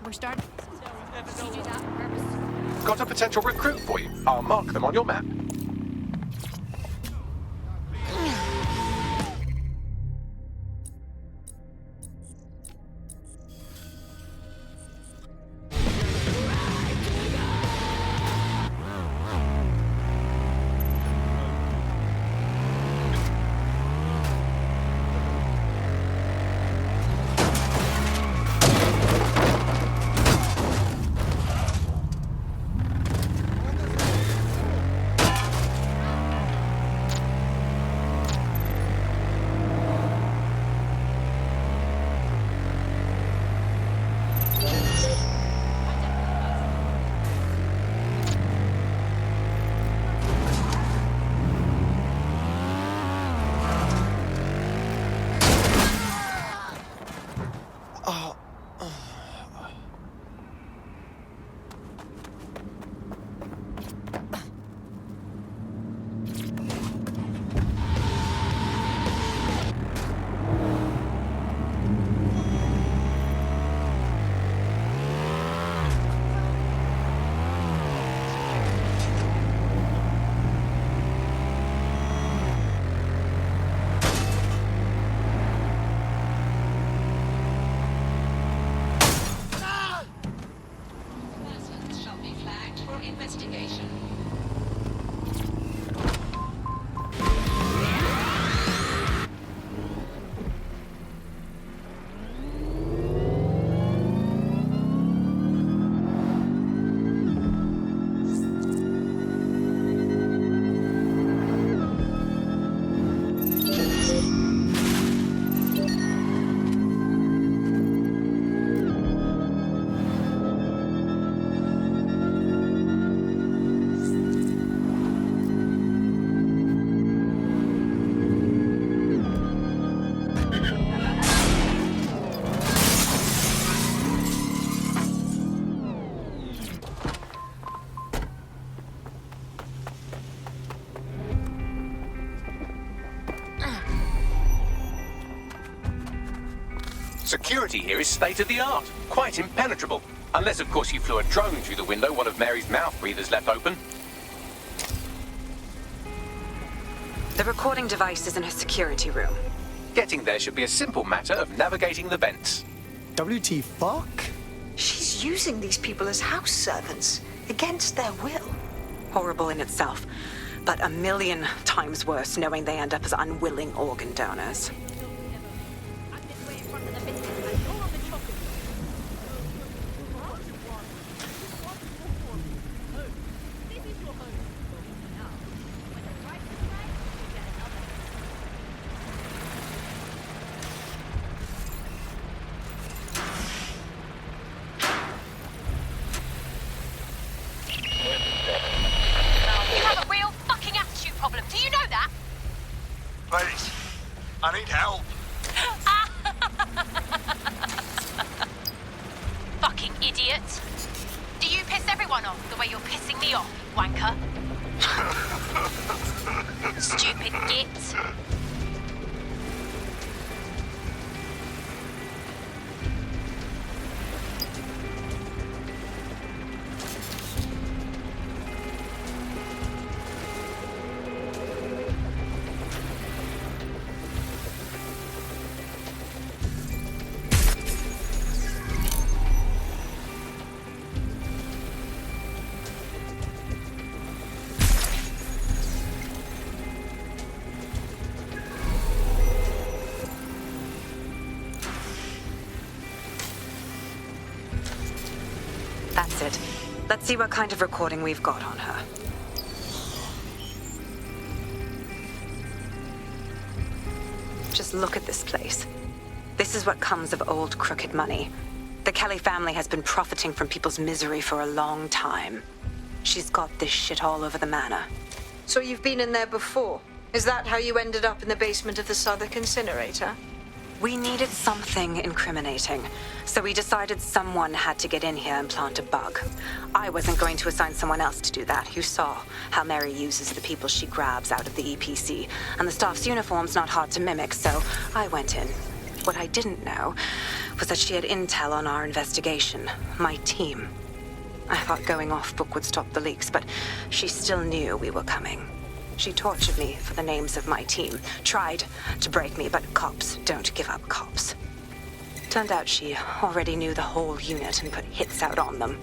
We're starting. Did you do that on purpose? Got a potential recruit for you. I'll mark them on your map. Security here is state-of-the-art, quite impenetrable. Unless, of course, you flew a drone through the window one of Mary's mouth breathers left open. The recording device is in her security room. Getting there should be a simple matter of navigating the vents. WT fuck? She's using these people as house servants, against their will. Horrible in itself, but a million times worse knowing they end up as unwilling organ donors. Please, I need help. Fucking idiot. Do you piss everyone off the way you're pissing me off, wanker? Stupid git. That's it. Let's see what kind of recording we've got on her. Just look at this place. This is what comes of old crooked money. The Kelly family has been profiting from people's misery for a long time. She's got this shit all over the manor. So you've been in there before? Is that how you ended up in the basement of the Southwark incinerator? We needed something incriminating, so we decided someone had to get in here and plant a bug. I wasn't going to assign someone else to do that. You saw how Mary uses the people she grabs out of the EPC, and the staff's uniform's not hard to mimic, so I went in. What I didn't know was that she had intel on our investigation, my team. I thought going off book would stop the leaks, but she still knew we were coming. She tortured me for the names of my team, tried to break me, but cops don't give up cops. Turned out she already knew the whole unit and put hits out on them.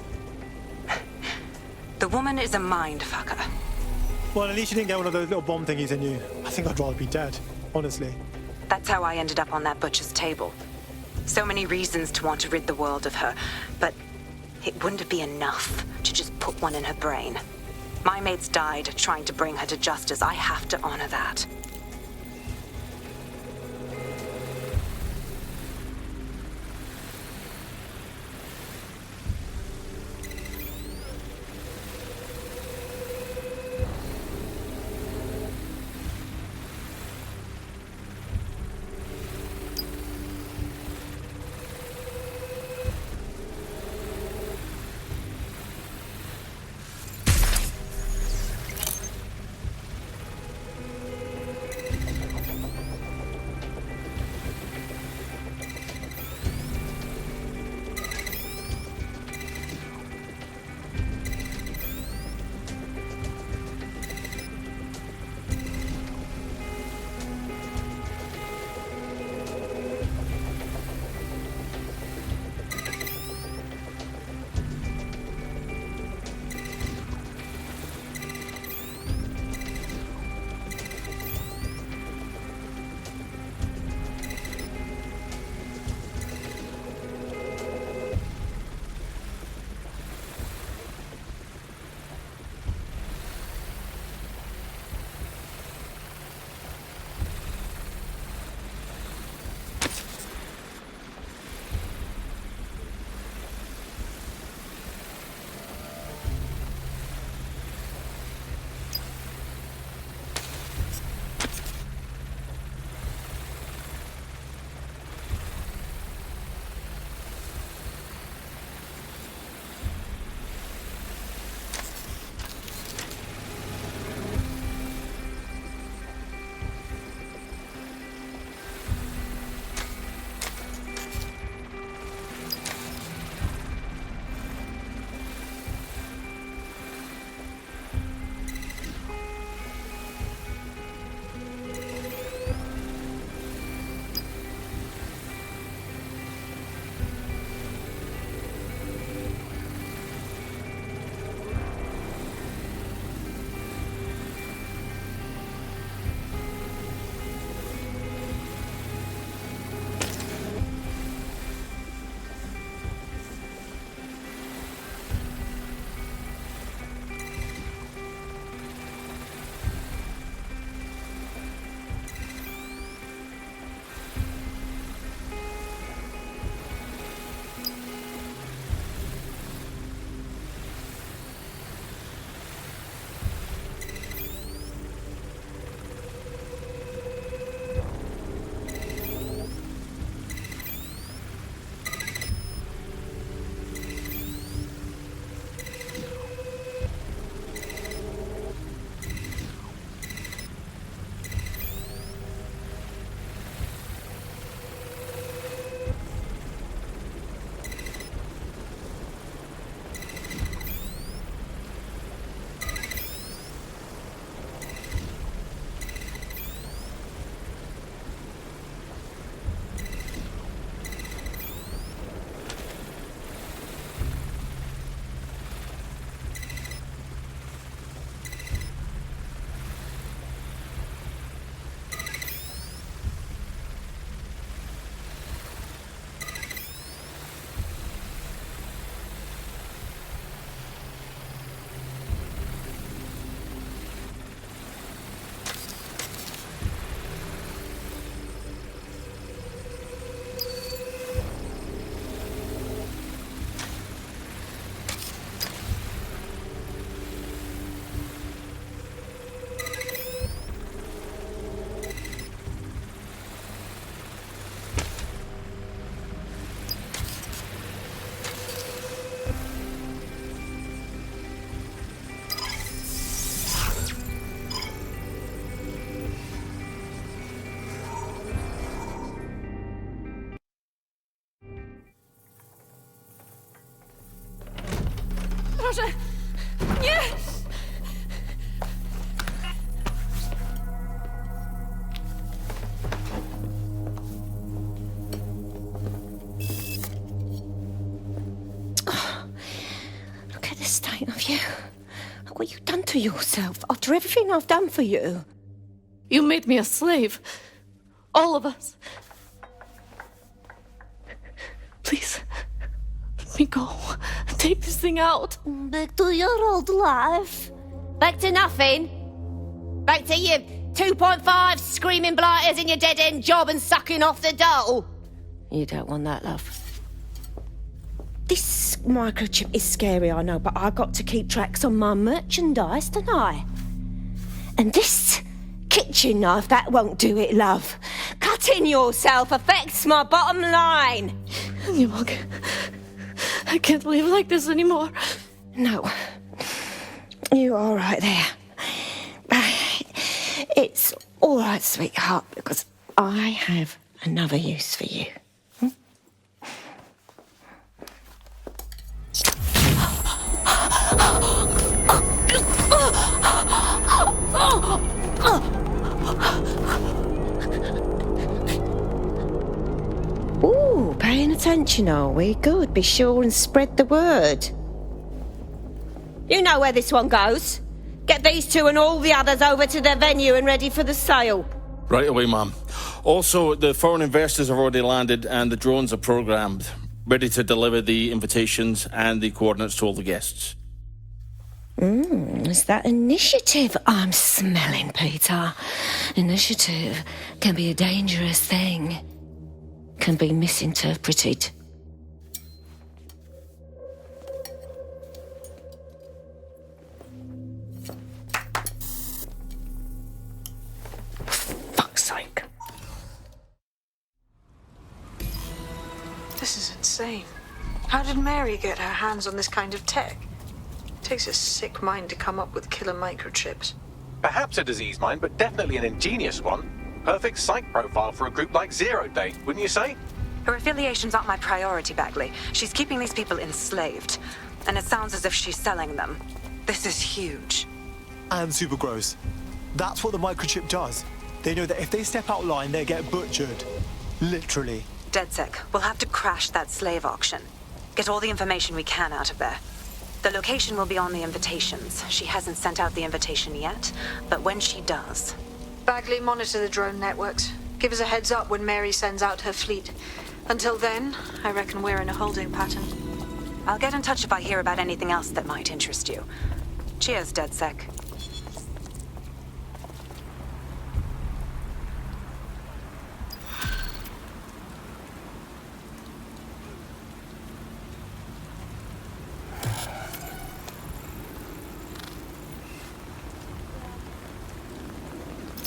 The woman is a mindfucker. Well, at least you didn't get one of those little bomb thingies in you. I think I'd rather be dead, honestly. That's how I ended up on that butcher's table. So many reasons to want to rid the world of her, but it wouldn't be enough to just put one in her brain. My mates died trying to bring her to justice. I have to honor that. Boże! Nie! Look at the state of you. Look what you've done to yourself after everything I've done for you. You made me a slave. All of us. Please, let me go. Take this thing out. Back to your old life. Back to nothing. Back to you 2.5 screaming blighters in your dead-end job and sucking off the dole. You don't want that, love. This microchip is scary, I know, but I got to keep tracks on my merchandise, don't I? And this kitchen knife, that won't do it, love. Cutting yourself affects my bottom line. I can't live like this anymore. No. You're all right there. It's all right, sweetheart, because I have another use for you. Ooh, paying attention, are we? Good. Be sure and spread the word. You know where this one goes. Get these two and all the others over to their venue and ready for the sale. Right away, Ma'am. Also, the foreign investors have already landed and the drones are programmed, ready to deliver the invitations and the coordinates to all the guests. Is that initiative I'm smelling, Peter? Initiative can be a dangerous thing. Can be misinterpreted. Fuck's sake. This is insane. How did Mary get her hands on this kind of tech? It takes a sick mind to come up with killer microchips. Perhaps a disease mind, but definitely an ingenious one. Perfect psych profile for a group like Zero Day, wouldn't you say? Her affiliations aren't my priority, Bagley. She's keeping these people enslaved. And it sounds as if she's selling them. This is huge. And super gross. That's what the microchip does. They know that if they step out line, they get butchered. Literally. DedSec, we'll have to crash that slave auction. Get all the information we can out of there. The location will be on the invitations. She hasn't sent out the invitation yet, but when she does... Bagley, monitor the drone networks. Give us a heads up when Mary sends out her fleet. Until then, I reckon we're in a holding pattern. I'll get in touch if I hear about anything else that might interest you. Cheers, DedSec.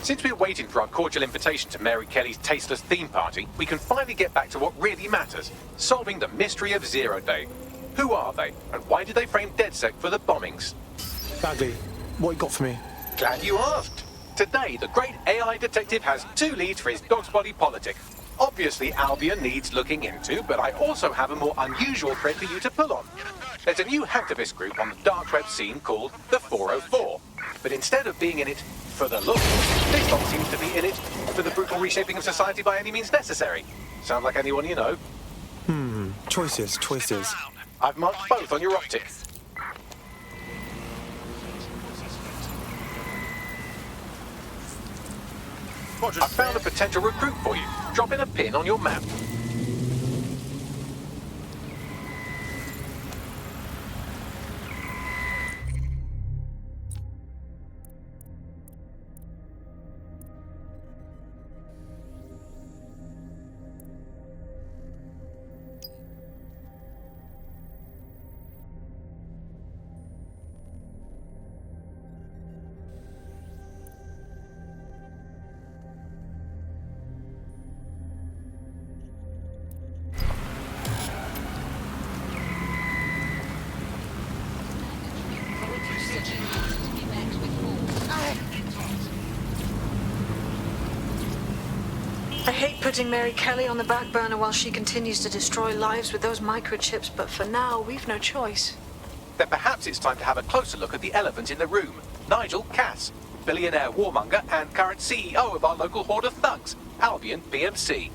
Since we're waiting for our cordial invitation to Mary Kelly's tasteless theme party, we can finally get back to what really matters, solving the mystery of Zero Day. Who are they, and why did they frame DedSec for the bombings? Bagley, what you got for me? Glad you asked. Today, the great AI detective has 2 leads for his dog's body politic. Obviously, Albion needs looking into, but I also have a more unusual thread for you to pull on. There's a new hacktivist group on the dark web scene called the 404. But instead of being in it for the look, this lot seems to be in it for the brutal reshaping of society by any means necessary. Sound like anyone you know? Choices. I've marked both on your optics. I found a potential recruit for you. Drop in a pin on your map. I hate putting Mary Kelly on the back burner while she continues to destroy lives with those microchips, but for now, we've no choice. then perhaps it's time to have a closer look at the elephant in the room, Nigel Cass, billionaire warmonger and current CEO of our local horde of thugs, Albion PMC.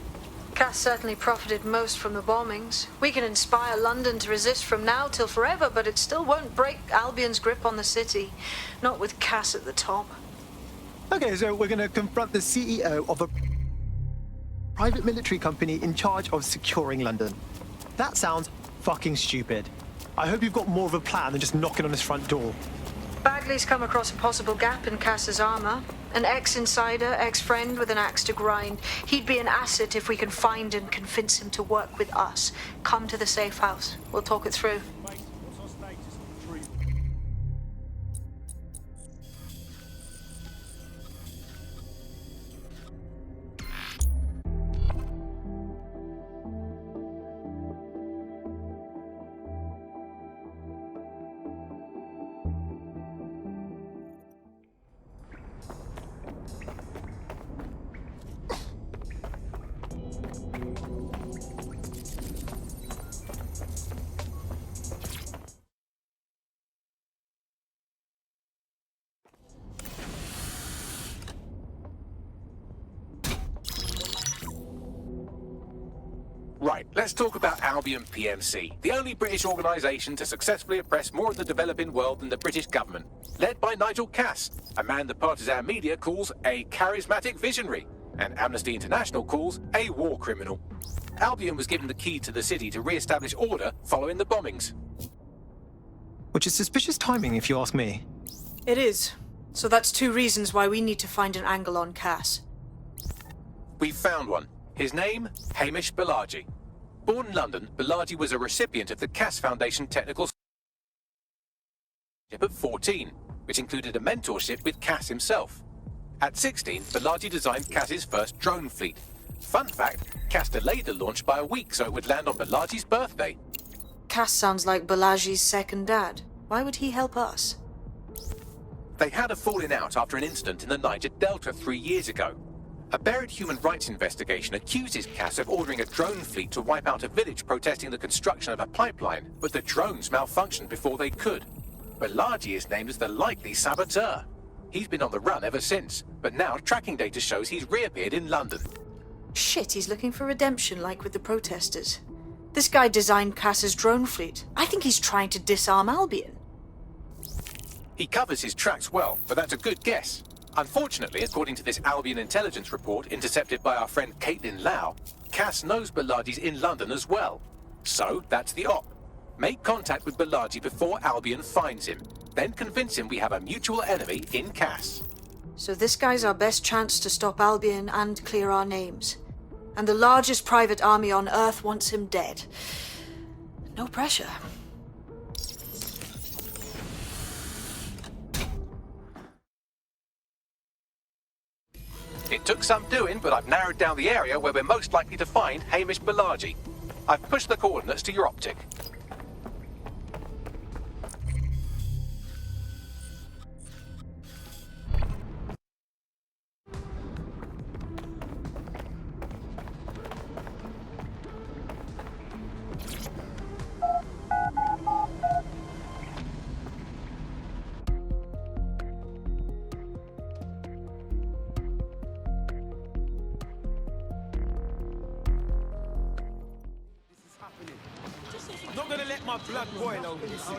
Cass certainly profited most from the bombings. We can inspire London to resist from now till forever, but it still won't break Albion's grip on the city. Not with Cass at the top. Okay, so we're going to confront the CEO of a private military company in charge of securing London. That sounds fucking stupid. I hope you've got more of a plan than just knocking on his front door. Bagley's come across a possible gap in Cass's armor. An ex-insider, ex-friend with an axe to grind. He'd be an asset if we can find and convince him to work with us. Come to the safe house. We'll talk it through. Right, let's talk about Albion PMC, the only British organisation to successfully oppress more of the developing world than the British government, led by Nigel Cass, a man the partisan media calls a charismatic visionary, and Amnesty International calls a war criminal. Albion was given the key to the city to re-establish order following the bombings. Which is suspicious timing, if you ask me. It is. So that's 2 reasons why we need to find an angle on Cass. We've found one. His name, Hamish Balaji. Born in London, Balaji was a recipient of the Cass Foundation Technical Scholarship at 14, which included a mentorship with Cass himself. At 16, Balaji designed Cass's first drone fleet. Fun fact, Cass delayed the launch by a week so it would land on Balaji's birthday. Cass sounds like Balaji's second dad. Why would he help us? They had a falling out after an incident in the Niger Delta 3 years ago. A buried human rights investigation accuses Cass of ordering a drone fleet to wipe out a village protesting the construction of a pipeline, but the drones malfunctioned before they could. Balaji is named as the likely saboteur. He's been on the run ever since, but now tracking data shows he's reappeared in London. Shit, he's looking for redemption like with the protesters. This guy designed Cass's drone fleet. I think he's trying to disarm Albion. He covers his tracks well, but that's a good guess. Unfortunately, according to this Albion intelligence report intercepted by our friend Caitlin Lau, Cass knows Balaji's in London as well. So, that's the op. Make contact with Balaji before Albion finds him. Then convince him we have a mutual enemy in Cass. So this guy's our best chance to stop Albion and clear our names. And the largest private army on Earth wants him dead. No pressure. It took some doing, but I've narrowed down the area where we're most likely to find Hamish Balaji. I've pushed the coordinates to your optic. Not gonna let my blood boil over this.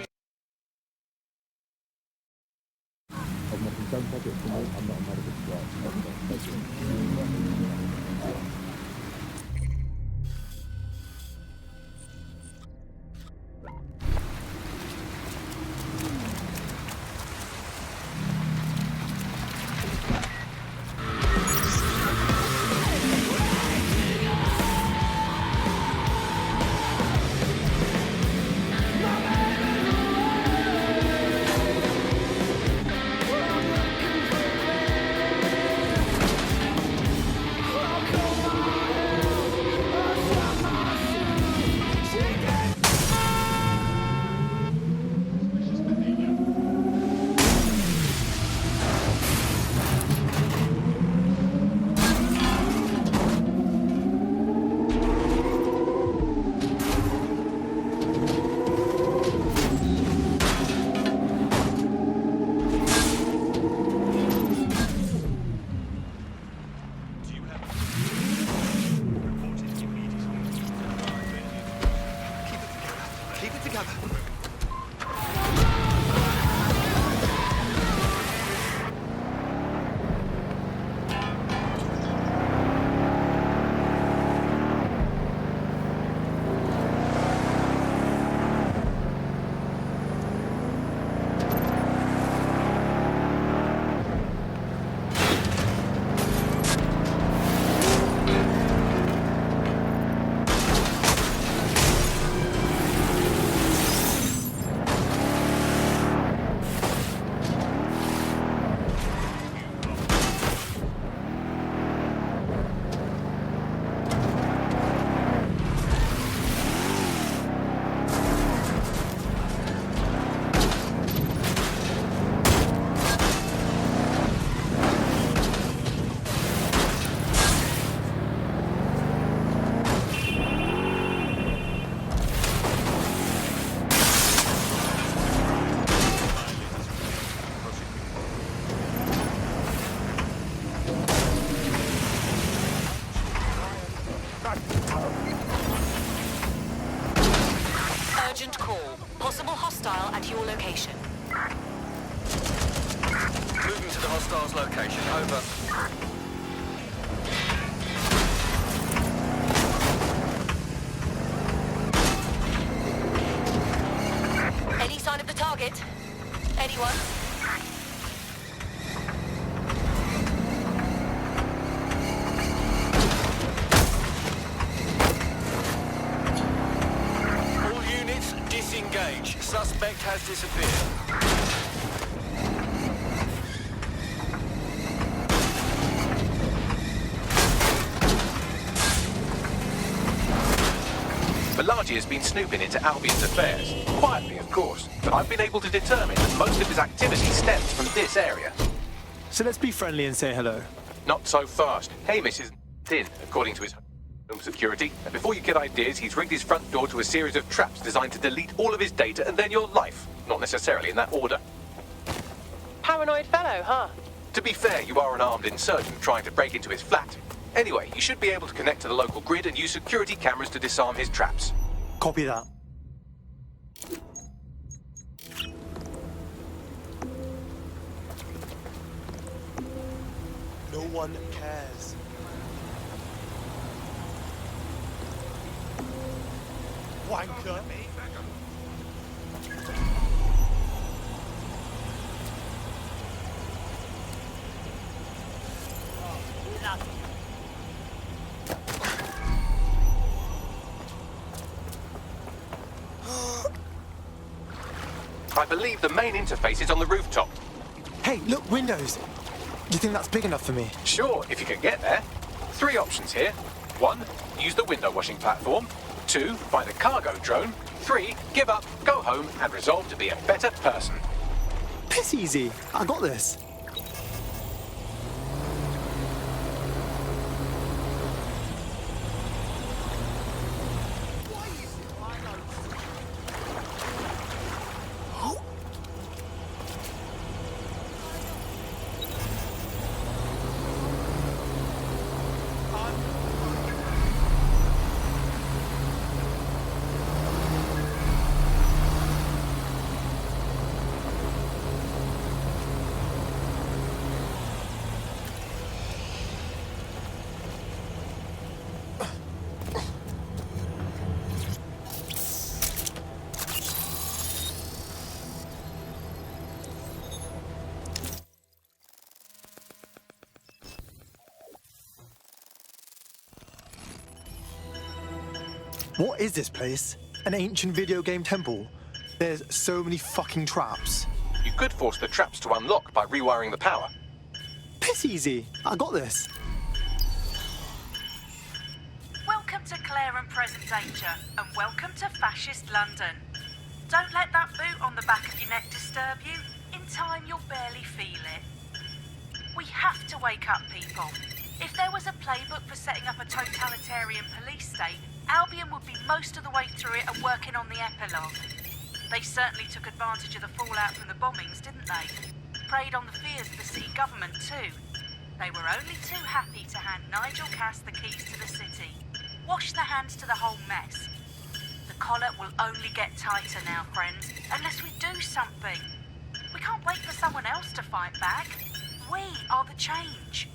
Urgent call. Possible hostile at your location. Moving to the hostile's location. Over. Any sign of the target? Anyone? All units, disengage. Suspect has disappeared. Balaji has been snooping into Albion's affairs. Quietly, of course, but I've been able to determine that most of his activity stems from this area. So let's be friendly and say hello. Not so fast. Hamish is in, according to his home security. And before you get ideas, he's rigged his front door to a series of traps designed to delete all of his data and then your life. Not necessarily in that order. Paranoid fellow, huh? To be fair, you are an armed insurgent trying to break into his flat. Anyway, you should be able to connect to the local grid and use security cameras to disarm his traps. Copy that. No one cares. Wanker. I believe the main interface is on the rooftop. Hey, look, windows. You think that's big enough for me? Sure, if you can get there. 3 options here. 1, use the window washing platform. 2, find a cargo drone. 3, give up, go home, and resolve to be a better person. Piss easy. I got this. What is this place? An ancient video game temple? There's so many fucking traps. You could force the traps to unlock by rewiring the power. Piss easy. I got this. Welcome to Clare and Present Danger, and welcome to Fascist London. Don't let that boot on the back of your neck disturb you. In time, you'll barely feel it. We have to wake up, people. If there was a playbook for setting up a totalitarian police state, Albion would be most of the way through it and working on the epilogue. They certainly took advantage of the fallout from the bombings, didn't they? Preyed on the fears of the city government too. They were only too happy to hand Nigel Cass the keys to the city. Wash their hands to the whole mess. The collar will only get tighter now, friends, unless we do something. We can't wait for someone else to fight back. We are the change.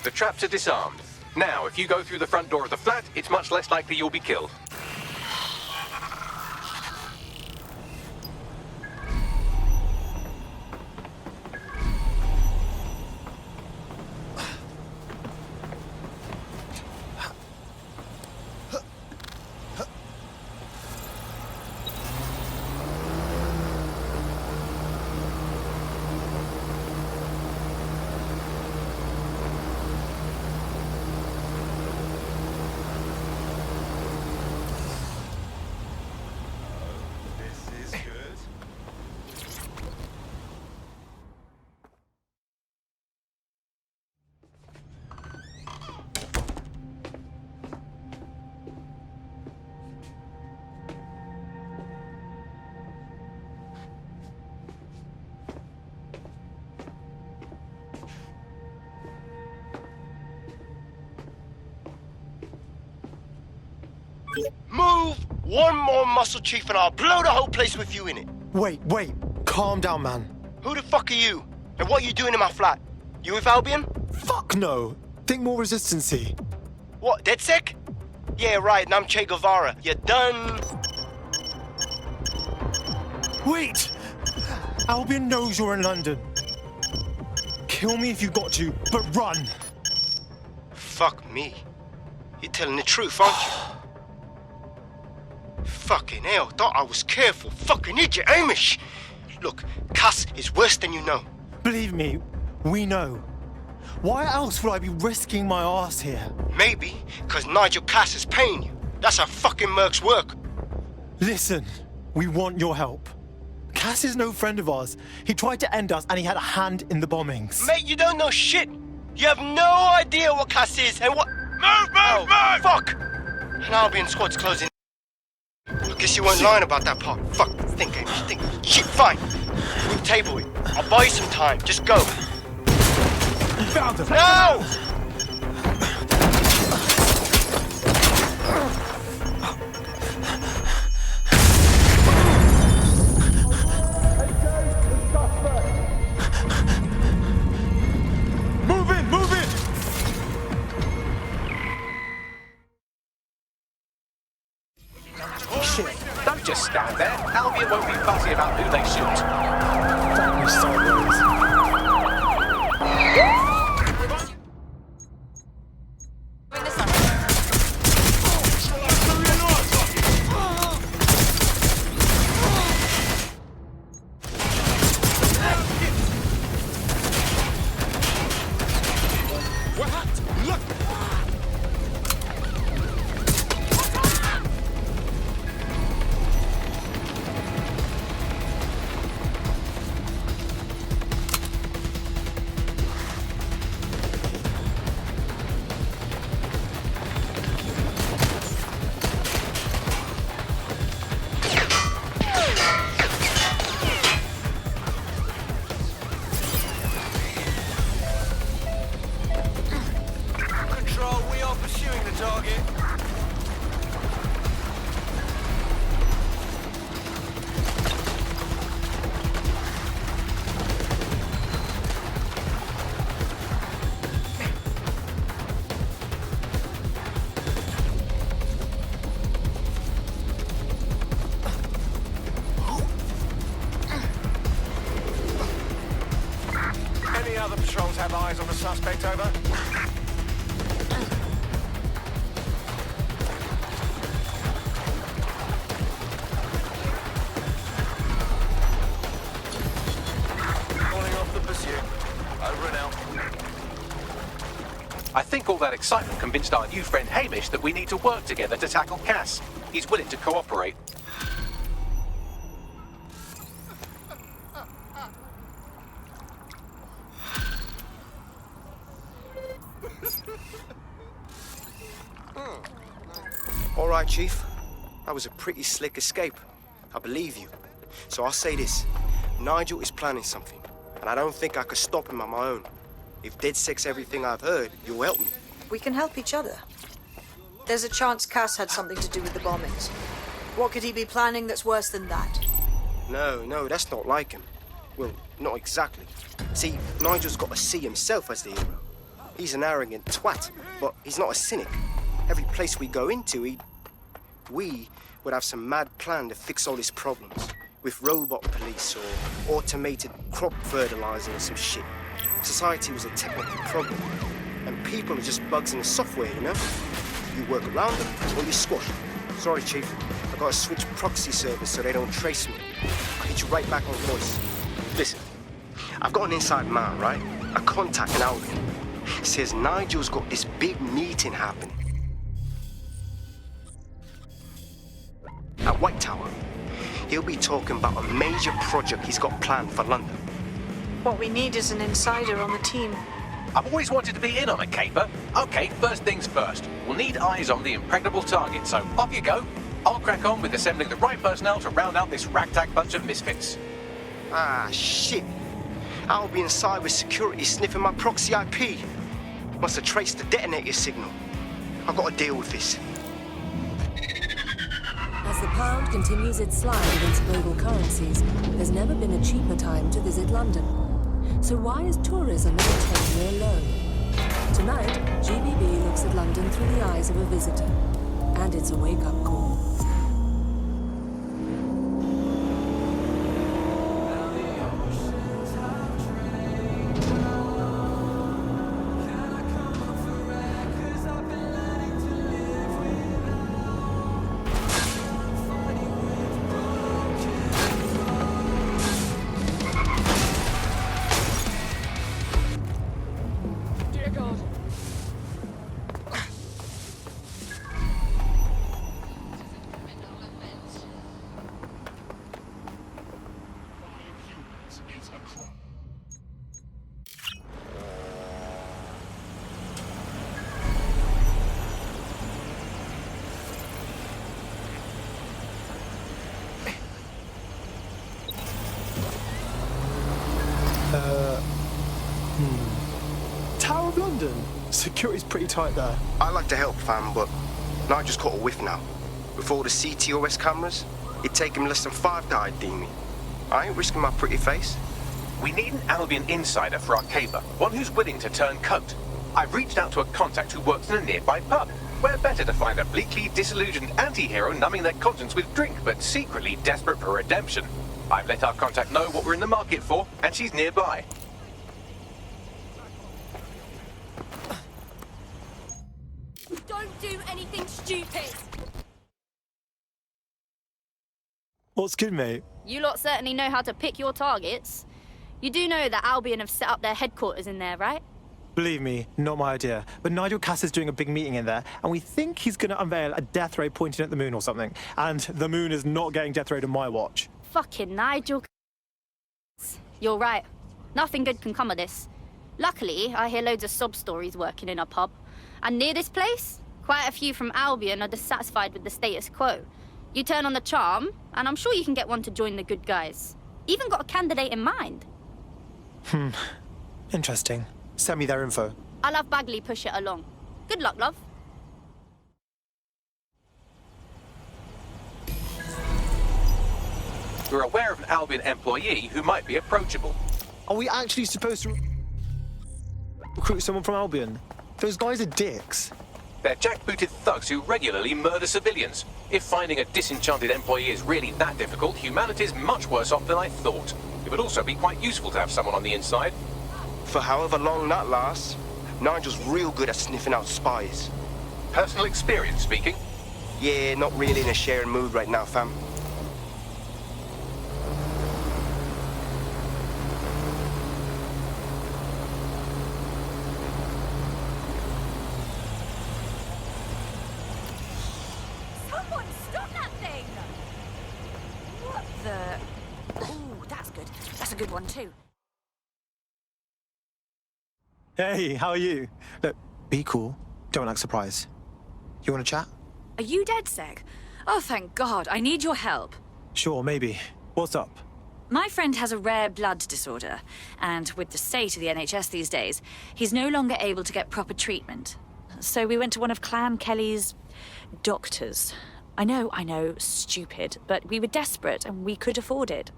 The traps are disarmed. Now, if you go through the front door of the flat, it's much less likely you'll be killed. Move one more muscle, Chief, and I'll blow the whole place with you in it. Wait. Calm down, man. Who the fuck are you? And what are you doing in my flat? You with Albion? Fuck no. Think more resistancy. What, DedSec? Yeah, right, and I'm Che Guevara. You done? Wait! Albion knows you're in London. Kill me if you got to, but run! Fuck me. You're telling the truth, aren't you? Fucking hell, thought I was careful. Fucking idiot, Amish! Look, Cass is worse than you know. Believe me, we know. Why else would I be risking my ass here? Maybe because Nigel Cass is paying you. That's how fucking mercs work. Listen, we want your help. Cass is no friend of ours. He tried to end us and he had a hand in the bombings. Mate, you don't know shit. You have no idea what Cass is and what... Move! Fuck! And Albion squad's closing. I guess you weren't lying about that part. Fuck, think. Shit, fine. We'll table it. I'll buy you some time. Just go. Found him! No! Move in! Shit. Don't just stand there. Albion won't be fussy about who they shoot. Fuck me sideways. Bring this up. Control, we are pursuing the target. Any other patrols have eyes on the suspect, over? Calling off the pursuit. Over and out. I think all that excitement convinced our new friend Hamish that we need to work together to tackle Cass. He's willing to cooperate. All right, Chief. That was a pretty slick escape. I believe you. So I'll say this. Nigel is planning something, and I don't think I could stop him on my own. If DedSec's everything I've heard, you'll help me. We can help each other. There's a chance Cass had something to do with the bombings. What could he be planning that's worse than that? No, that's not like him. Well, not exactly. See, Nigel's got to see himself as the hero. He's an arrogant twat, but he's not a cynic. Every place we go into, we would have some mad plan to fix all his problems. With robot police or automated crop fertilizer or some shit. Society was a technical problem. And people are just bugs in the software, you know? You work around them or you squash them. Sorry, Chief. I gotta switch proxy servers so they don't trace me. I'll hit you right back on voice. Listen, I've got an inside man, right? A contact in Albion. Says Nigel's got this big meeting happening. At White Tower. He'll be talking about a major project he's got planned for London. What we need is an insider on the team. I've always wanted to be in on a caper. Okay, first things first. We'll need eyes on the impregnable target, so off you go. I'll crack on with assembling the right personnel to round out this ragtag bunch of misfits. Ah, shit. I'll be inside with security sniffing my proxy IP. Must have traced the detonator signal. I've got to deal with this. As the pound continues its slide against global currencies, there's never been a cheaper time to visit London. So why is tourism at a 10-year low? Tonight, GBB looks at London through the eyes of a visitor. And it's a wake-up call. God. Tower of London. Security's pretty tight there. I like to help, fam, but Nigel's caught a whiff now. With all the CTOS cameras, it'd take him less than 5 to ID me. I ain't risking my pretty face. We need an Albion insider for our caper, one who's willing to turn coat. I've reached out to a contact who works in a nearby pub. Where better to find a bleakly disillusioned anti-hero numbing their conscience with drink, but secretly desperate for redemption. I've let our contact know what we're in the market for, and she's nearby. Don't do anything stupid. What's good, mate? You lot certainly know how to pick your targets. You do know that Albion have set up their headquarters in there, right? Believe me, not my idea. But Nigel Cass is doing a big meeting in there, and we think he's going to unveil a death ray pointing at the moon or something. And the moon is not getting death rayed on my watch. Fucking Nigel. You're right. Nothing good can come of this. Luckily, I hear loads of sob stories working in a pub. And near this place, quite a few from Albion are dissatisfied with the status quo. You turn on the charm, and I'm sure you can get one to join the good guys. Even got a candidate in mind. Interesting. Send me their info. I'll have Bagley push it along. Good luck, love. We're aware of an Albion employee who might be approachable. Are we actually supposed to recruit someone from Albion? Those guys are dicks. They're jackbooted thugs who regularly murder civilians. If finding a disenchanted employee is really that difficult, humanity's much worse off than I thought. It would also be quite useful to have someone on the inside. For however long that lasts, Nigel's real good at sniffing out spies. Personal experience speaking? Yeah, not really in a sharing mood right now, fam. Someone stop that thing! What the... Ooh, that's good. That's a good one too. Hey, how are you? Look, be cool. Don't act surprised. You want to chat? Are you DedSec? Oh, thank God. I need your help. Sure, maybe. What's up? My friend has a rare blood disorder, and with the state of the NHS these days, he's no longer able to get proper treatment. So we went to one of Clan Kelly's doctors. I know, stupid, but we were desperate and we could afford it.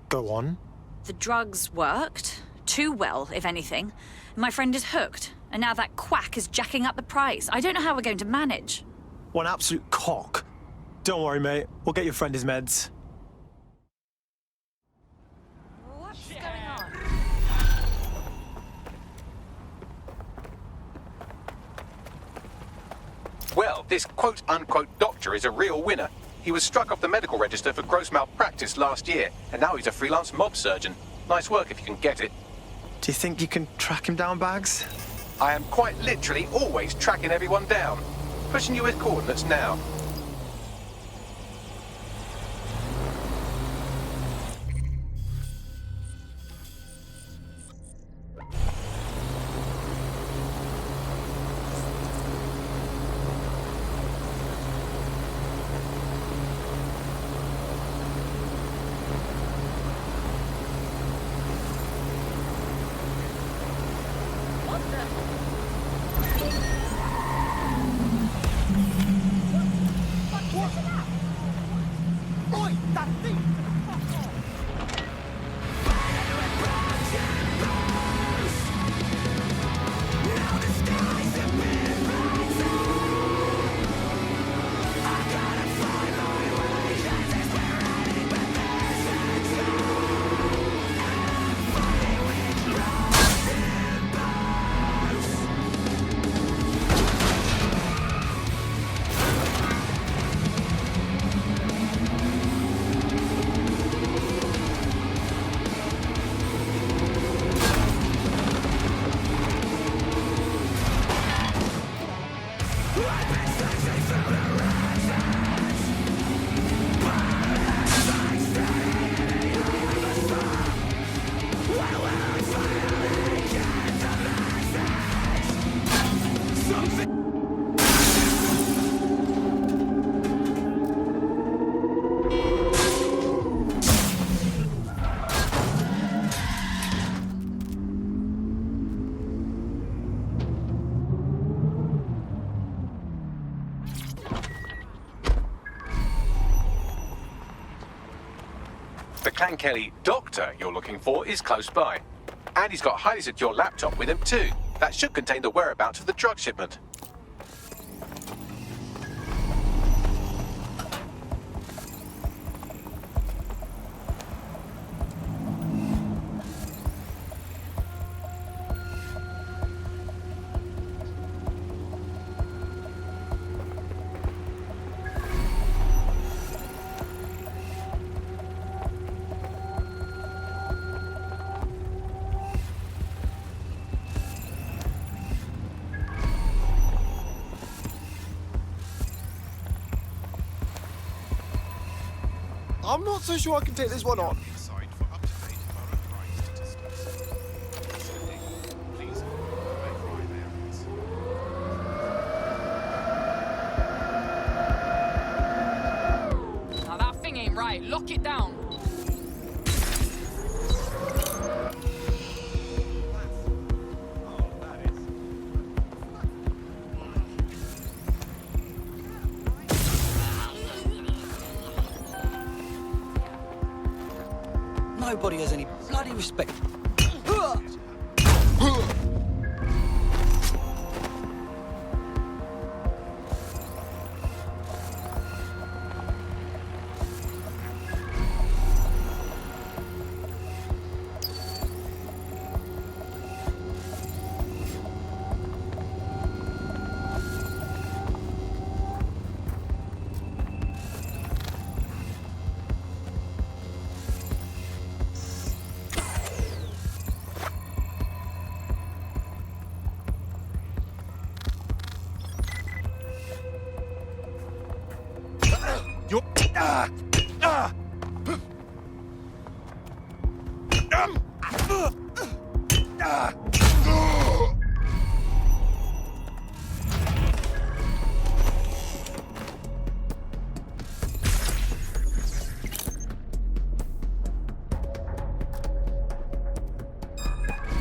Go on. The drugs worked. Too well, if anything. My friend is hooked, and now that quack is jacking up the price. I don't know how we're going to manage. One absolute cock. Don't worry, mate. We'll get your friend his meds. What's going on? Well, this quote-unquote doctor is a real winner. He was struck off the medical register for gross malpractice last year, and now he's a freelance mob surgeon. Nice work if you can get it. Do you think you can track him down, Bags? I am quite literally always tracking everyone down. Pushing you with coordinates now. The Clan Kelly doctor you're looking for is close by. And he's got a highly secure laptop with him too. That should contain the whereabouts of the drug shipment. I'm not so sure I can take this one on. Now that thing ain't right. Lock it down. Nobody has any bloody respect.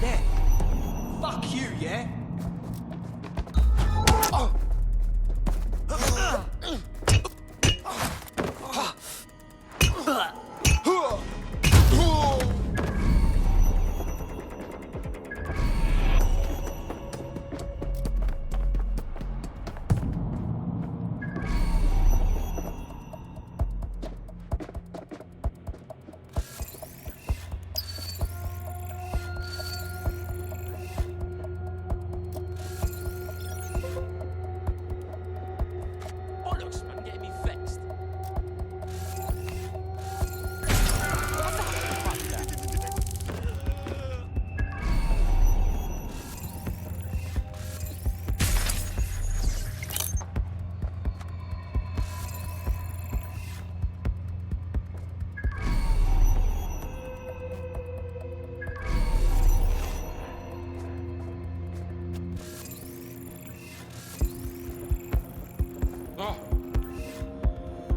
There. Fuck you, yeah? Bollocks, man, getting me vexed.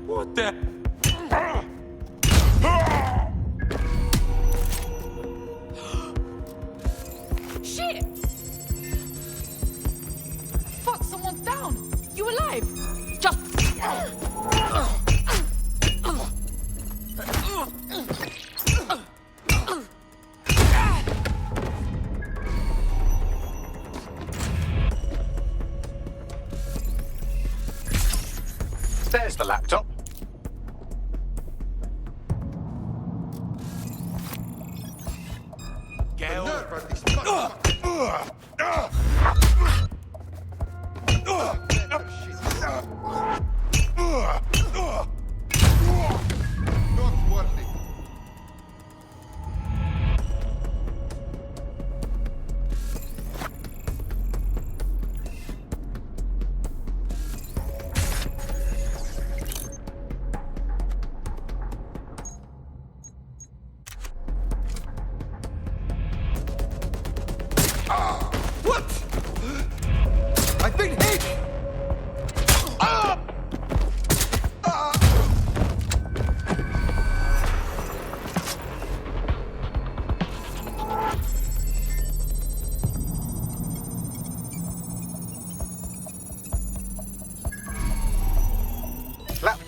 What the? Shit! Fuck, someone's down! You alive? Just... There's the laptop.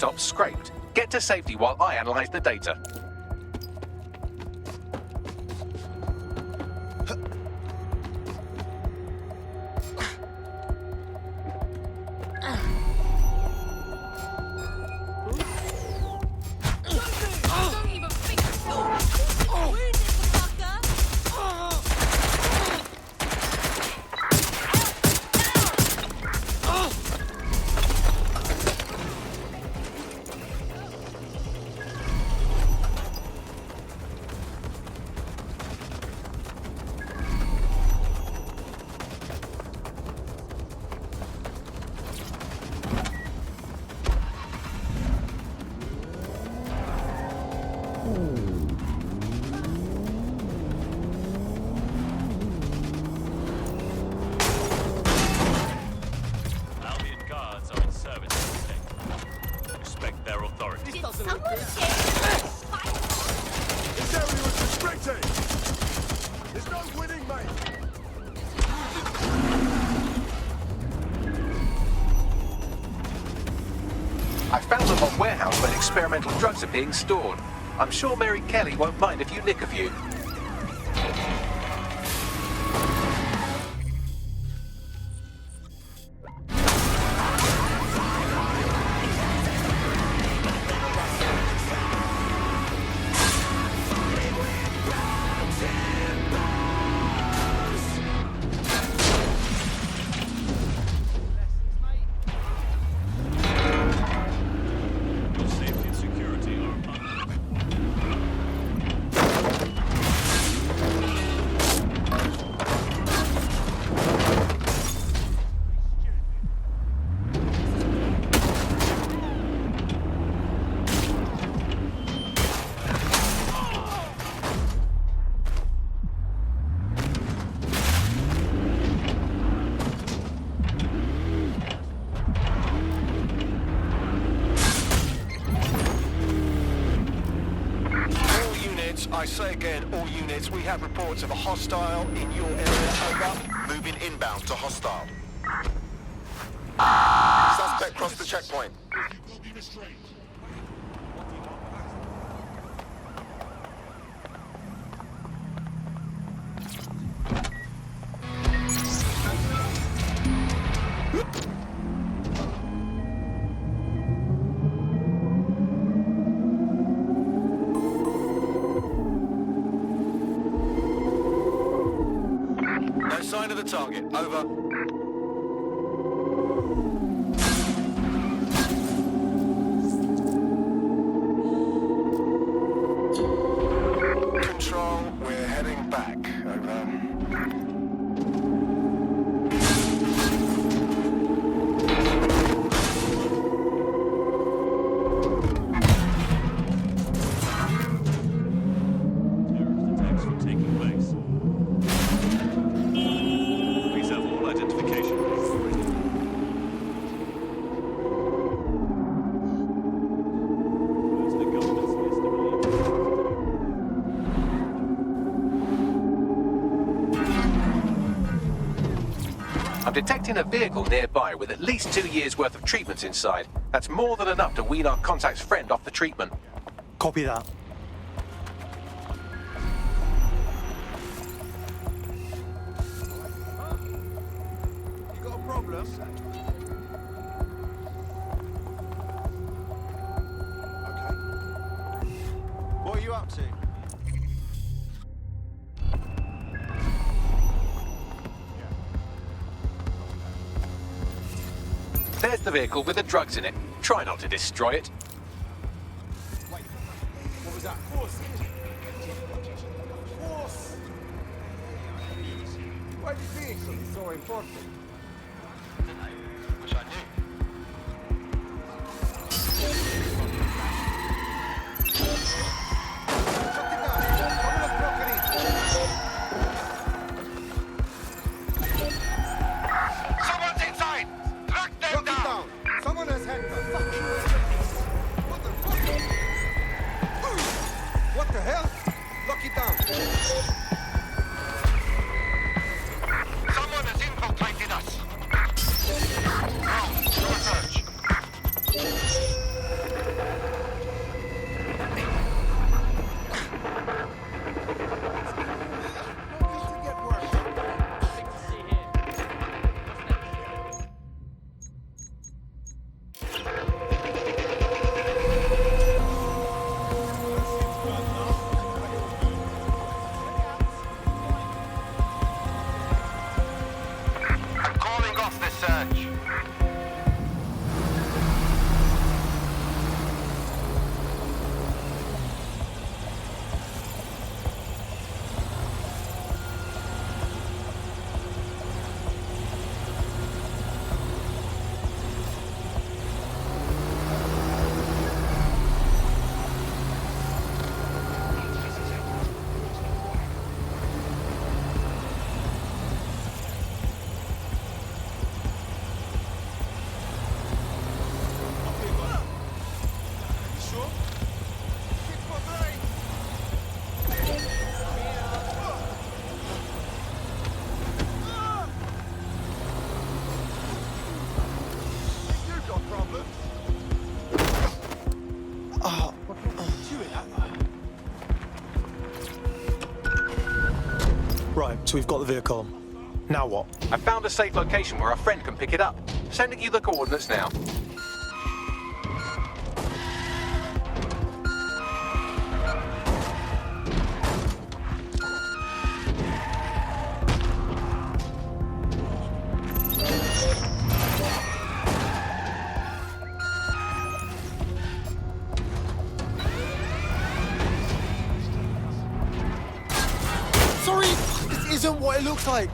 laptop scraped. Get to safety while I analyze the data. I found them on warehouse where experimental drugs are being stored. I'm sure Mary Kelly won't mind if you nick a few. I say again, all units, we have reports of a hostile in your area, over. Moving inbound to hostile. Suspect crossed the checkpoint. Sign of the target. Over. Control, we're heading back. Over. I'm detecting a vehicle nearby with at least 2 years' worth of treatments inside. That's more than enough to wean our contact's friend off the treatment. Copy that. You got a problem? Okay. What are you up to? There's the vehicle with the drugs in it. Try not to destroy it. Wait, what was that? Force! Force! Why the vehicle is so important? Which I knew. Someone's inside! Track them down! Someone has handcuffs. What the fuck? What the hell? Lock it down. Someone has infiltrated us. search. Right, so we've got the vehicle. Now what? I found a safe location where our friend can pick it up. Sending you the coordinates now. Sorry, this isn't what it looks like.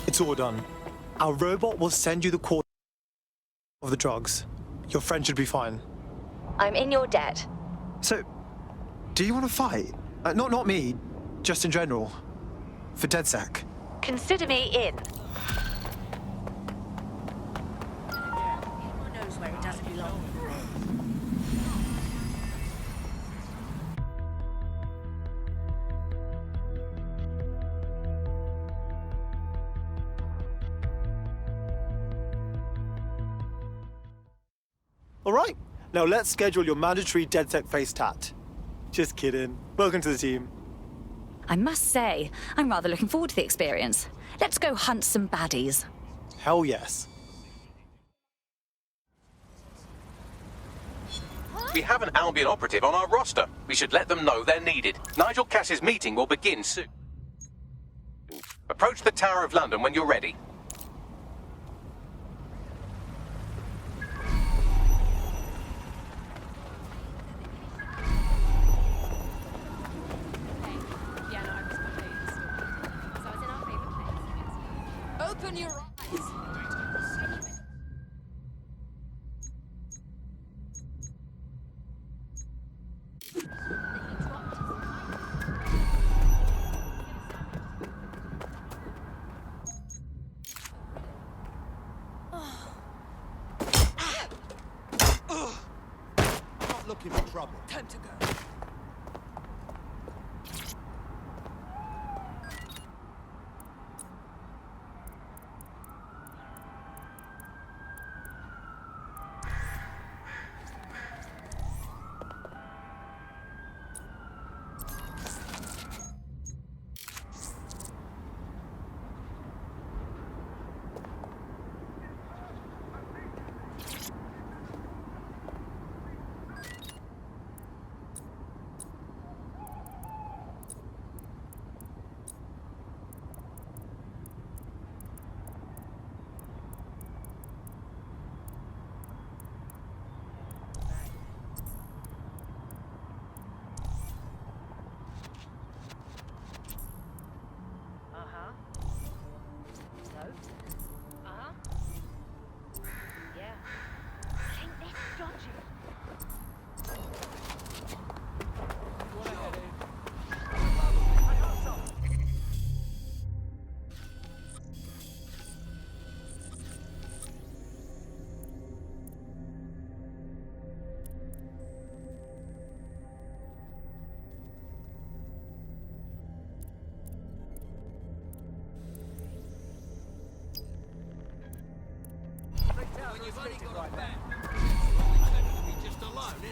It's all done. Our robot will send you the coordinates of the drugs. Your friend should be fine. I'm in your debt. So, do you want to fight? Not me, just in general. For DedSec. Consider me in. Who knows where it doesn't belong? All right, now let's schedule your mandatory DedSec face tat. Just kidding. Welcome to the team. I must say, I'm rather looking forward to the experience. Let's go hunt some baddies. Hell yes. We have an Albion operative on our roster. We should let them know they're needed. Nigel Cass's meeting will begin soon. Approach the Tower of London when you're ready. Open your eyes. Not looking for trouble. Time to go.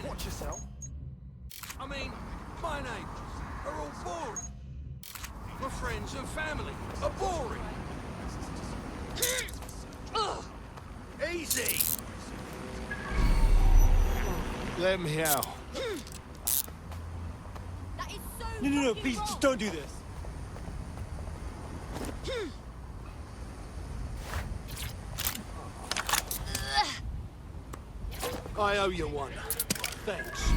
Watch yourself. I mean, my neighbours are all boring. My friends and family are boring. Easy! Let me out. No, please, just don't do this. I owe you one. Thanks.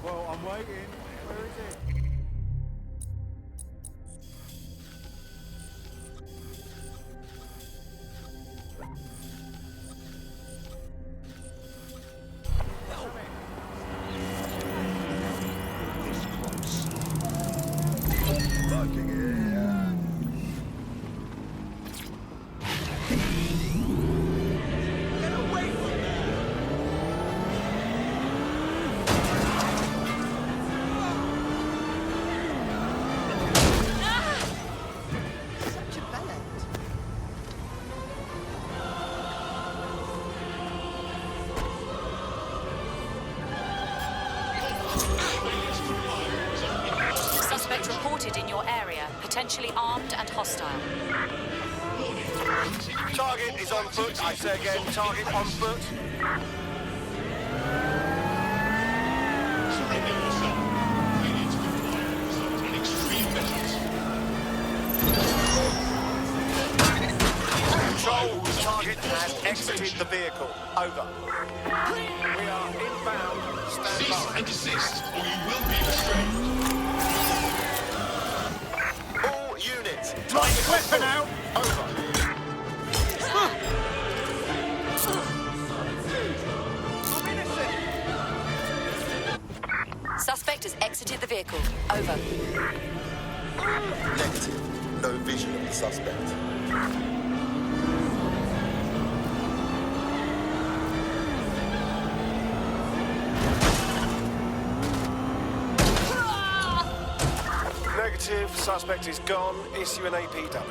Well, I'm waiting. Where is it? Suspect reported in your area, potentially armed and hostile. Target is on foot. I say again, target on foot. Control, target has exited the vehicle. Over. We are inbound. Stand Cease by. and desist, or you will be restrained. All units. Drop the weapon out! Over. Suspect has exited the vehicle. Over. Negative. No vision of the suspect. Negative. Suspect is gone. Issue an APW.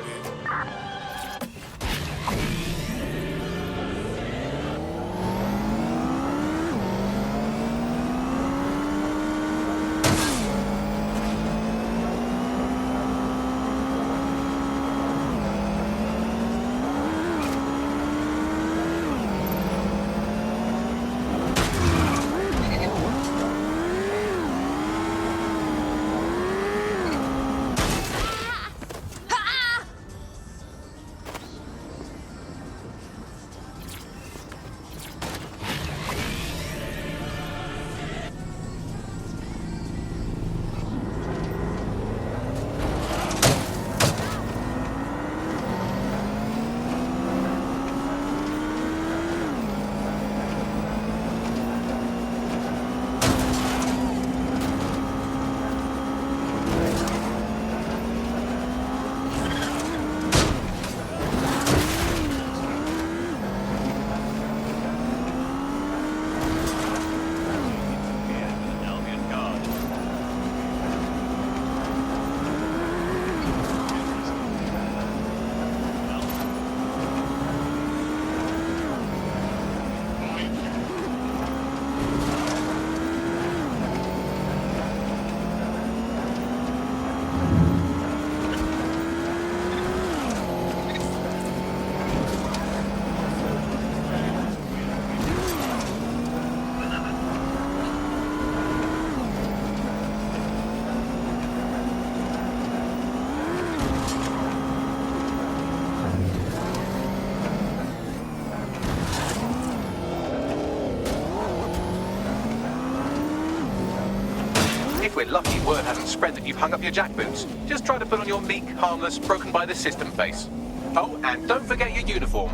If we're lucky, word hasn't spread that you've hung up your jackboots. Just try to put on your meek, harmless, broken by the system face. Oh, and don't forget your uniform.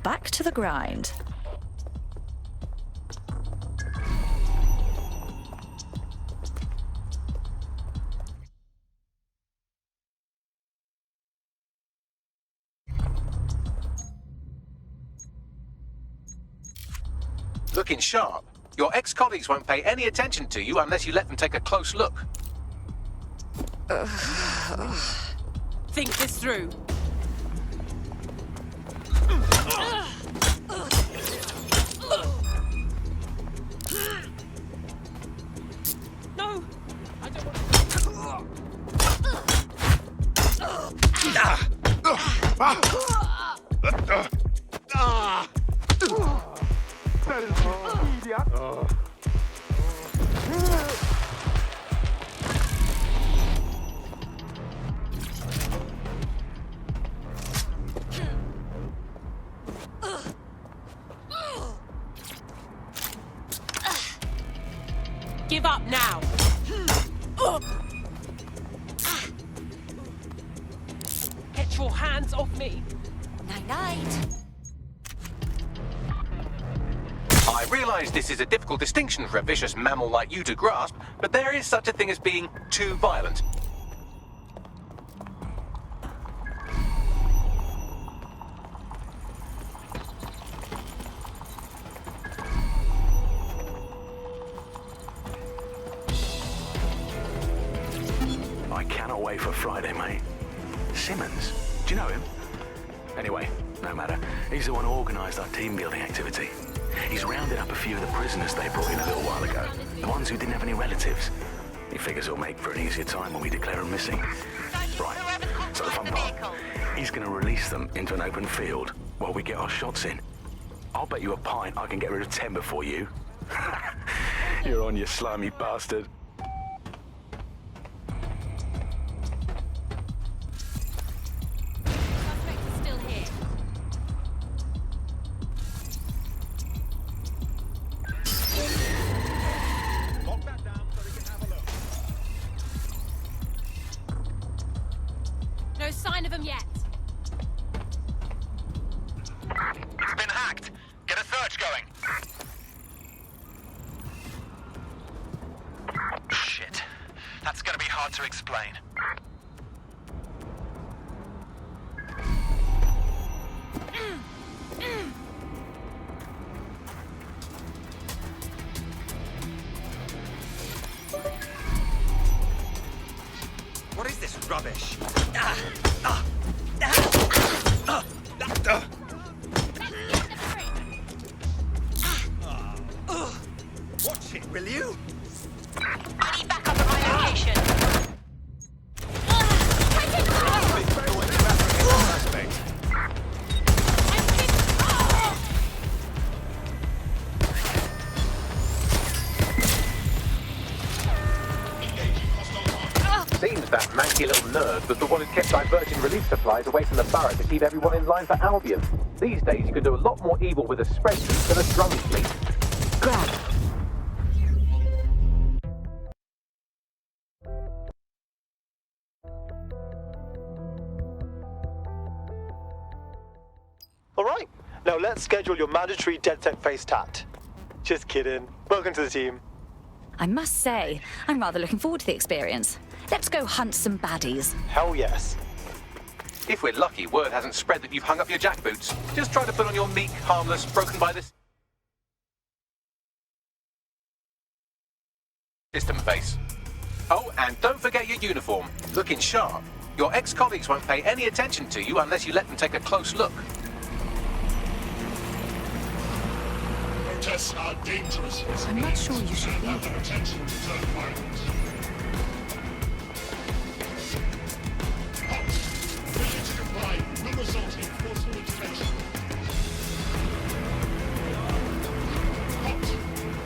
back to the grind. Looking sharp. Your ex-colleagues won't pay any attention to you unless you let them take a close look. Think this through. No! I don't Give up now! Get your hands off me! Night-night. I realise this is a difficult distinction for a vicious mammal like you to grasp, but there is such a thing as being too violent. I cannot wait for Friday, mate. Simmons? Do you know him? Anyway, no matter. He's the one who organised our team-building activity. He's rounded up a few of the prisoners they brought in a little while ago. The ones who didn't have any relatives. He figures it'll make for an easier time when we declare them missing. Right, so the fun part. He's going to release them into an open field while we get our shots in. I'll bet you a pint I can get rid of 10 before you. You're on, you slimy bastard. No sign of him yet. It's been hacked. Get a search going. Shit. That's gonna be hard to explain. What is this rubbish? Watch it, will you? I need backup at my location. Seems that manky little nerd was the one who kept diverting relief supplies away from the barrack to keep everyone in line for Albion. These days you can do a lot more evil with a spreadsheet than a drum fleet. Grab. All right, now let's schedule your mandatory DedSec face tat. Just kidding. Welcome to the team. I must say, I'm rather looking forward to the experience. Let's go hunt some baddies. Hell yes. If we're lucky, word hasn't spread that you've hung up your jackboots. Just try to put on your meek, harmless, broken by this system face. Oh, and don't forget your uniform. Looking sharp. Your ex-colleagues won't pay any attention to you unless you let them take a close look. Protests are dangerous. I'm not sure you should be Have here. attention to turn violent. Halt. Failure to comply will result in forceful intervention. Halt.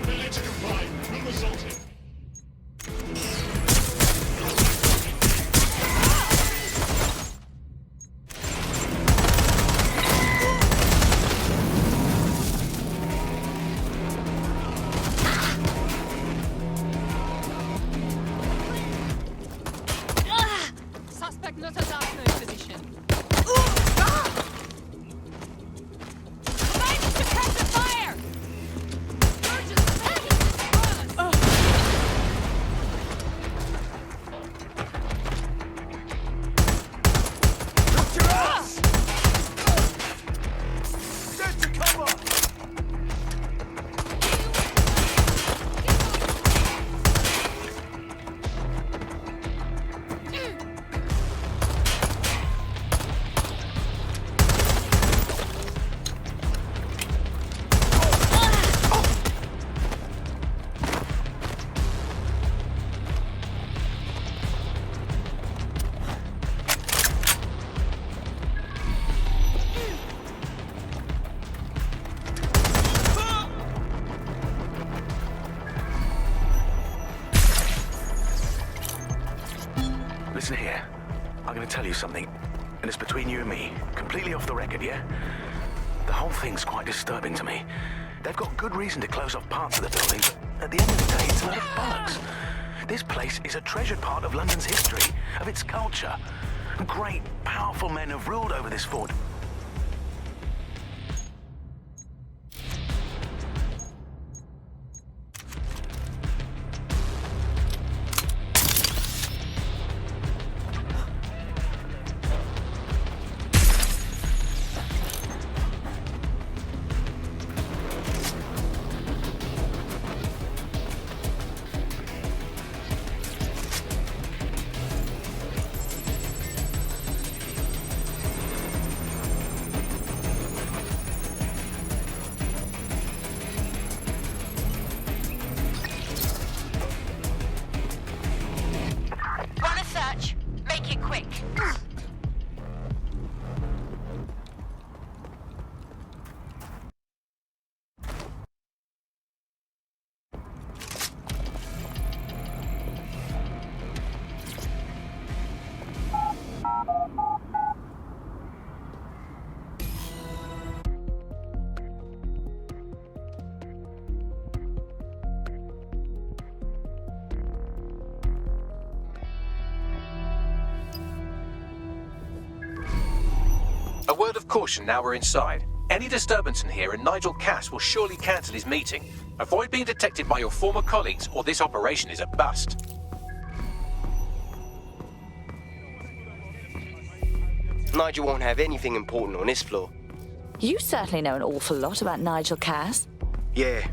Failure to comply will result in... Suspect not at our first position. tell you something, and it's between you and me, completely off the record, yeah? The whole thing's quite disturbing to me. They've got good reason to close off parts of the building, but at the end of the day, it's a lot of bollocks. This place is a treasured part of London's history, of its culture. Great, powerful men have ruled over this fort. Run a search. Make it quick. A word of caution now we're inside. Any disturbance in here and Nigel Cass will surely cancel his meeting. Avoid being detected by your former colleagues or this operation is a bust. Nigel won't have anything important on this floor. You certainly know an awful lot about Nigel Cass. Yeah,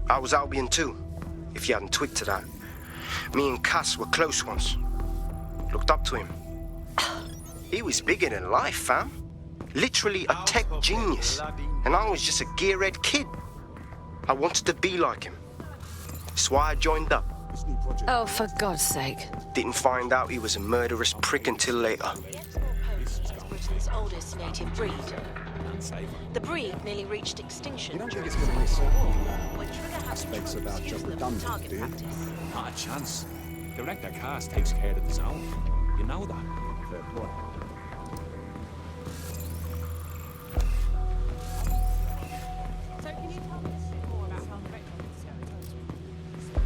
I was Albion too, if you hadn't twigged to that. Me and Cass were close once. Looked up to him. He was bigger than life, fam. Literally a tech genius. And I was just a gearhead kid. I wanted to be like him. That's why I joined up. Oh, for God's sake. Didn't find out he was a murderous prick until later. Britain's oldest native breed. The breed nearly reached extinction. You don't think during it's going to miss Civil War, certain when Trigger had aspects to about use just them as redundant, target do you? practice. Not a chance. Director Cass takes care of his own. You know that. Fair play.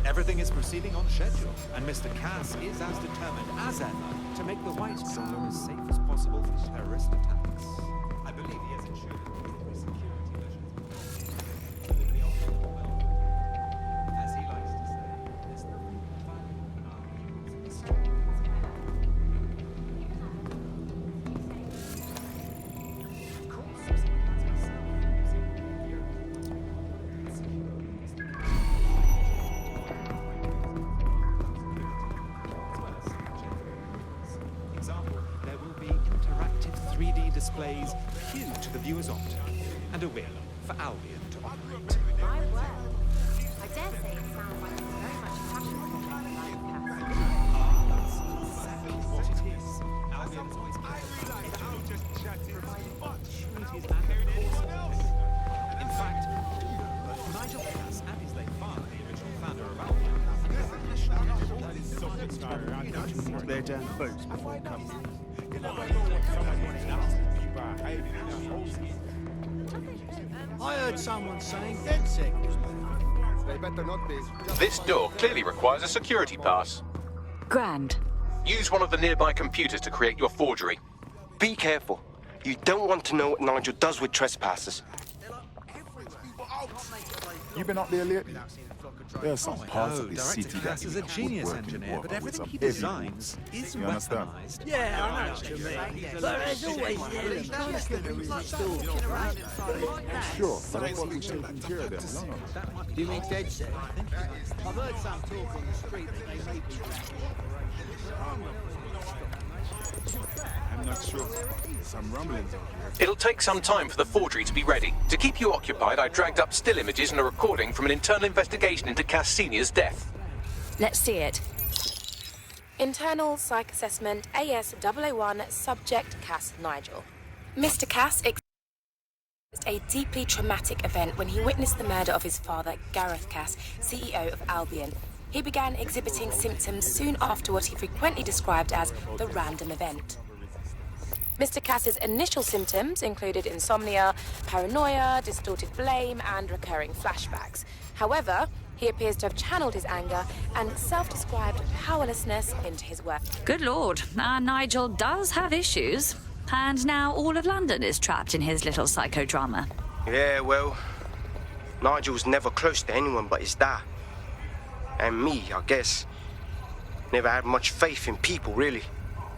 Everything is proceeding on schedule, and Mr. Cass is as determined as ever to make the White Zone as safe as possible for terrorist attacks. I believe he has ensured military security measures. As he likes to say, there's nothing displays huge to the viewer's optic, and a wheel for Albion to operate. My word. I dare say it sounds like it's very much a passion for the That's exactly what it is. Albion's always in fact, Nigel Cass and his late father, the original founder of Albion, Their damn boots before coming. I heard someone saying DedSec was moving. They better not be. This door clearly requires a security pass. Grand. Use one of the nearby computers to create your forgery. Be careful. You don't want to know what Nigel does with trespassers. You been up there lately? There are some parts of the Director city Cass that is a need genius woodworking engineer, work but with everything some he heavy designs is You understand? weaponized. Yeah, I know what you mean. But there's always the element of slippery still. Sure, but I thought we taking care of them. No. Do you mean DedSec? I've heard some talk on the street that they may be I'm not sure. Some rumblings out here. It'll take some time for the forgery to be ready. To keep you occupied, I dragged up still images and a recording from an internal investigation into Cass Sr.'s death. Let's see it. Internal Psych Assessment AS001 Subject Cass Nigel. Mr. Cass experienced a deeply traumatic event when he witnessed the murder of his father, Gareth Cass, CEO of Albion. He began exhibiting symptoms soon after what he frequently described as the random event. Mr. Cass's initial symptoms included insomnia, paranoia, distorted blame, and recurring flashbacks. However, he appears to have channeled his anger and self-described powerlessness into his work. Good lord, our Nigel does have issues. And now all of London is trapped in his little psychodrama. Yeah, well, Nigel's never close to anyone but his dad. And me, I guess. Never had much faith in people, really.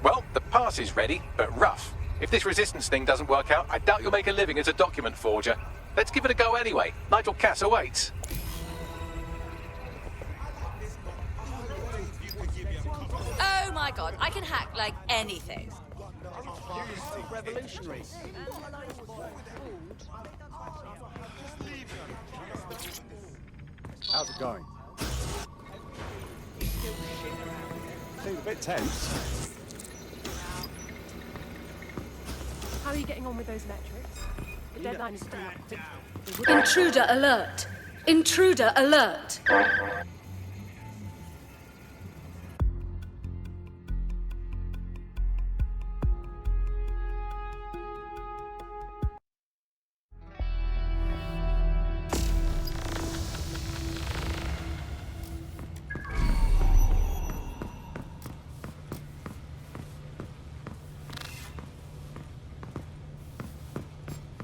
Well, the pass is ready, but rough. If this resistance thing doesn't work out, I doubt you'll make a living as a document forger. Let's give it a go anyway. Nigel Cass awaits. Oh my god, I can hack like anything. Revolutionary. How's it going? Seems a bit tense. How are you getting on with those metrics? The deadline is coming up. Intruder alert! Intruder alert!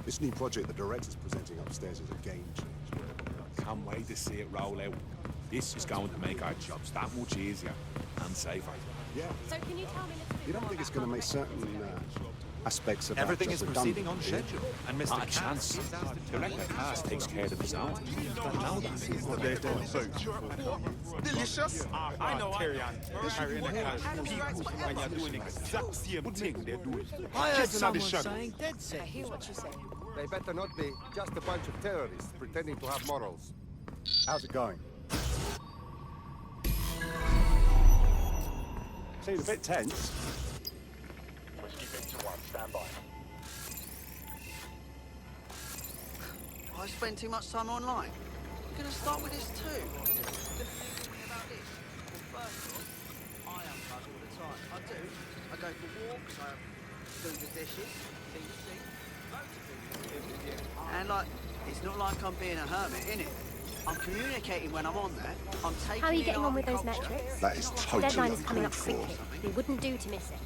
This new project the director's presenting upstairs is a game changer. Can't wait to see it roll out. This is going to make our jobs that much easier and safer. Yeah. So can you tell me a little bit You don't think it's going to make certain aspects of Everything just is redundant, proceeding on do you? schedule, and Mr. Not a chance. Director Cass takes care of his own. You don't know that. Delicious? I know carrying a can people when you're doing the exact same thing they're doing. I heard Just another someone shadow. saying DedSec. I hear what you say. They better not be just a bunch of terrorists pretending to have morals. How's it going? Seems a bit tense. Whiskey Victor 1, stand by. I spend too much time online. You're gonna start with this too. About this. Well, first off, I unplug all the time. I do. I go for walks. I do the dishes. Things. Loads of things. And like, it's not like I'm being a hermit, innit? I'm communicating when I'm on there. I'm taking. How are you in getting on with those culture. metrics? That is The totally deadline is coming uncalled up for. quickly. It wouldn't do to miss it.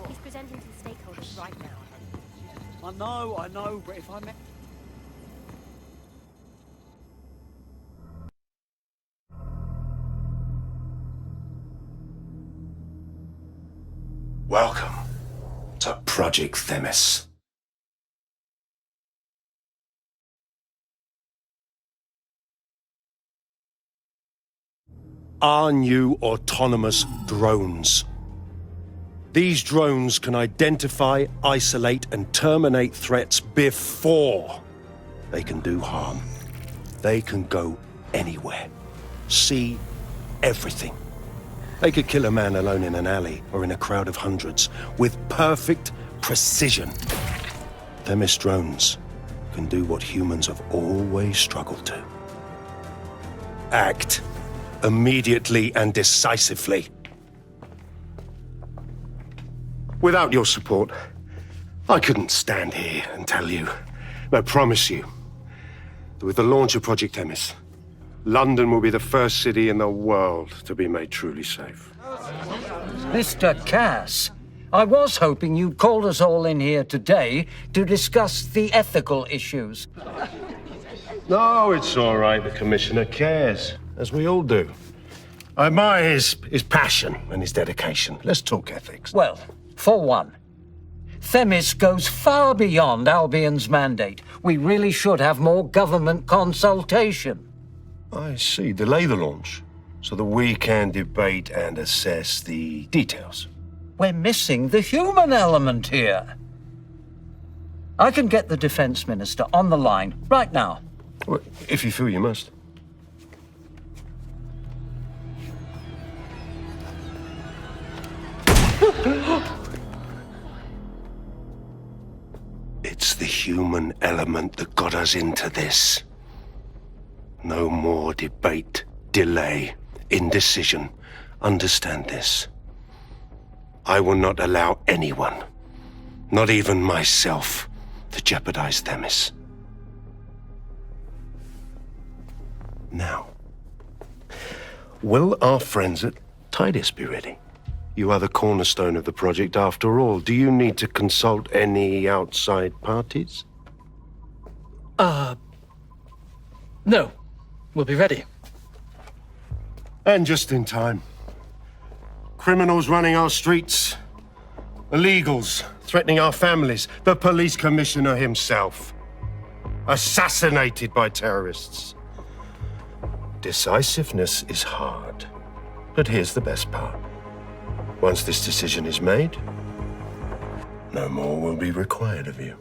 He's presenting to the stakeholders right now. I know, but if I met... Welcome to Project Themis. Our new autonomous drones. These drones can identify, isolate, and terminate threats before they can do harm. They can go anywhere, see everything. They could kill a man alone in an alley or in a crowd of hundreds with perfect precision. Themis drones can do what humans have always struggled to. Act immediately and decisively. Without your support, I couldn't stand here and tell you, I promise you, that with the launch of Project Themis, London will be the first city in the world to be made truly safe. Mr. Cass, I was hoping you'd called us all in here today to discuss the ethical issues. No, it's all right. The Commissioner cares, as we all do. I admire his passion and his dedication. Let's talk ethics. Well, for one, Themis goes far beyond Albion's mandate. We really should have more government consultation. I see. Delay the launch so that we can debate and assess the details. We're missing the human element here. I can get the Defense Minister on the line right now. Well, if you feel you must. It's the human element that got us into this. No more debate, delay, indecision. Understand this. I will not allow anyone Not even myself to jeopardize Themis. Now, will our friends at Titus be ready? You are the cornerstone of the project after all. Do you need to consult any outside parties? No. We'll be ready. And just in time. Criminals running our streets. Illegals threatening our families. The police commissioner himself. Assassinated by terrorists. Decisiveness is hard. But here's the best part. Once this decision is made, no more will be required of you.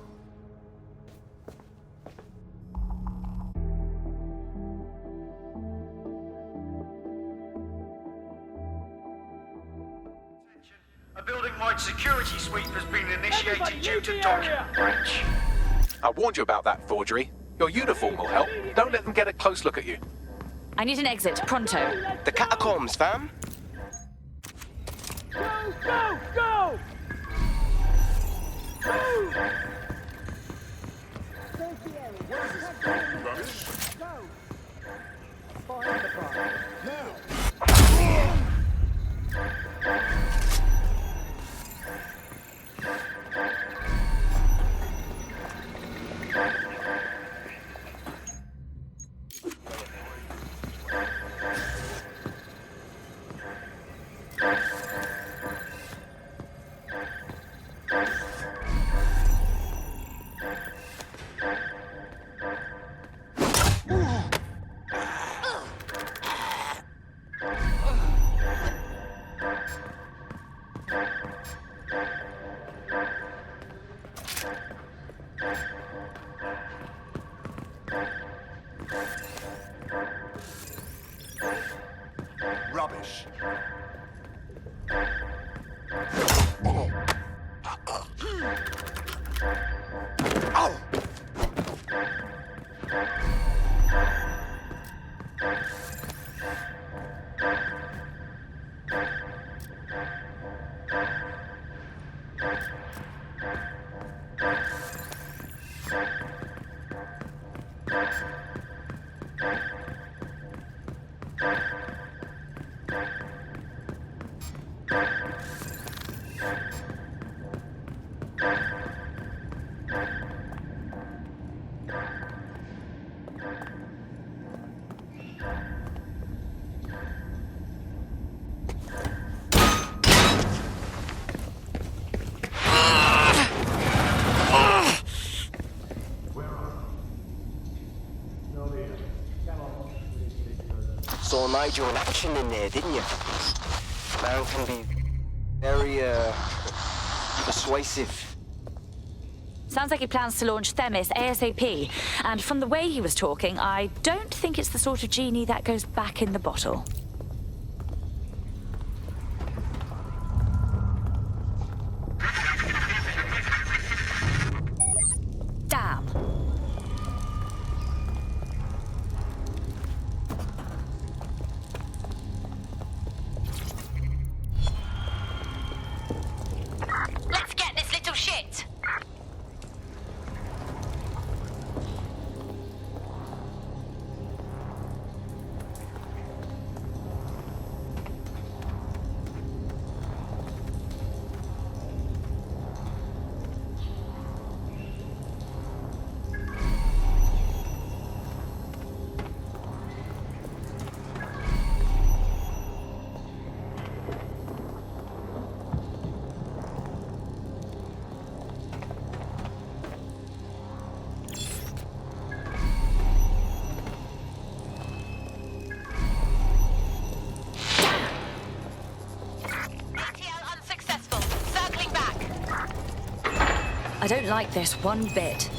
A building-wide security sweep has been initiated due to document breach. I warned you about that forgery. Your uniform will help. Don't let them get a close look at you. I need an exit, pronto. The catacombs, fam. Go, go, go! Move! Go! Behind the car. Now! Rubbish. Saw Nigel in action in there, didn't you? Man can be very, persuasive. Sounds like he plans to launch Themis ASAP. And from the way he was talking, I don't think it's the sort of genie that goes back in the bottle. Damn. Let's get this little shit. I don't like this one bit.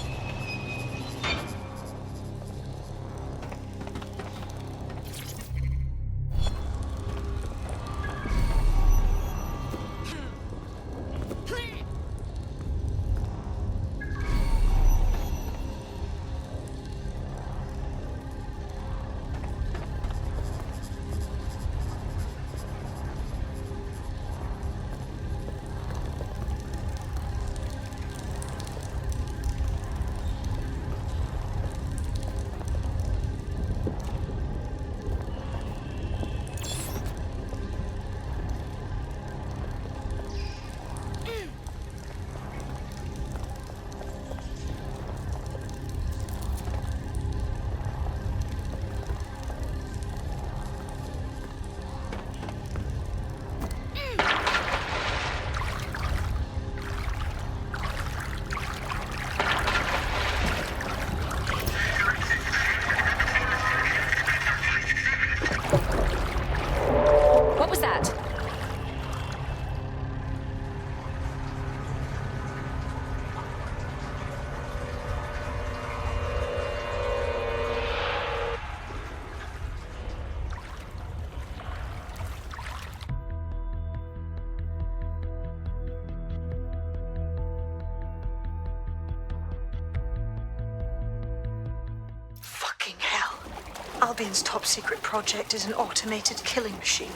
Albion's top-secret project is an automated killing machine.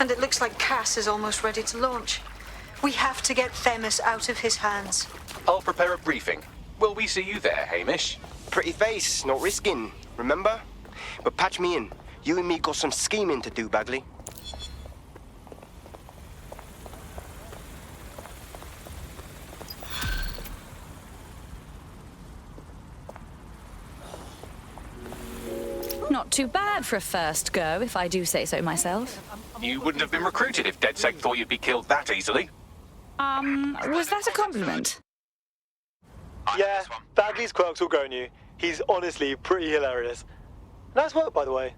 And it looks like Cass is almost ready to launch. We have to get Themis out of his hands. I'll prepare a briefing. Will we see you there, Hamish? Pretty face, not risking, remember? But patch me in. You and me got some scheming to do, Bagley. Not too bad for a first go, if I do say so myself. You wouldn't have been recruited if DedSec thought you'd be killed that easily. Was that a compliment? Yeah, Bagley's quirks will grow on you. He's honestly pretty hilarious. Nice work, by the way.